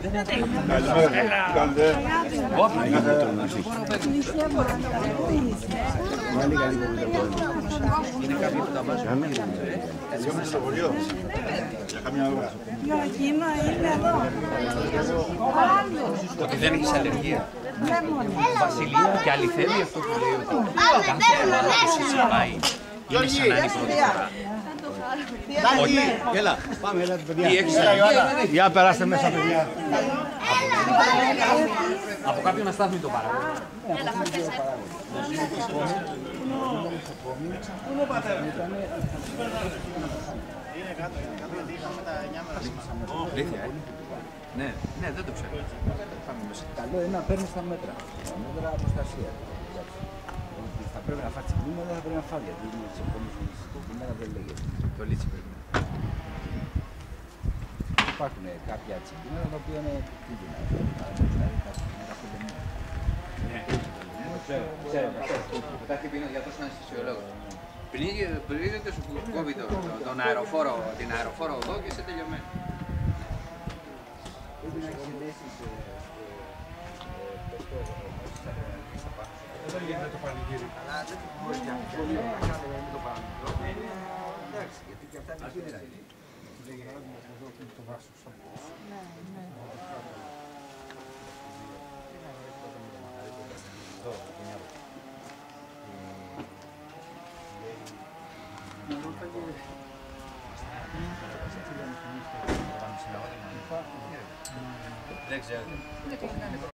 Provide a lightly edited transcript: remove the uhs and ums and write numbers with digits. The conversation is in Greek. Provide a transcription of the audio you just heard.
Είναι κάποιοι που τα βάζουν. Είμαστε στο χωριό. Για καμιά ώρα. Εκείνο είναι εδώ. Ότι δεν έχεις αλλεργία. Βασιλεία, και αληθεύει αυτό που λέει ότι κάθε εβδομάδα που συζητάει είναι σαν να είναι η πρώτη φορά. Όχι. Έλα, πάμε, έλα παιδιά. Τι έχεις αλλεργία? Για περάστε μέσα, παιδιά. Από κάποιον αστάθμητο παράγοντα. Αλήθεια, ναι, ναι, δεν το ξέρω. Καλό είναι να παίρνεις τα μέτρα. Τα μέτρα προστασία. Θα πρέπει να φάει τσιμπήματα, θα πρέπει να φάει. Γιατί είναι τις επόμενες ημέρα δεν λέγεται. Το λίτσι πρέπει. Υπάρχουν κάποια τσιμπήματα τα οποία είναι επικίνδυνα. Ξέρω. Τα έχει πει ο γιατρός σαν αισθησιολόγος. Πριν σου κόβει την αεροφόρο οδό και είσαι τελειωμένο. Δεν γίνεται το πανηγύρι. Αλλά δεν μπορεί να κάνει το πανηγύρι. Εντάξει, γιατί και αυτά είναι κίνηρα. Δεν ξέρω.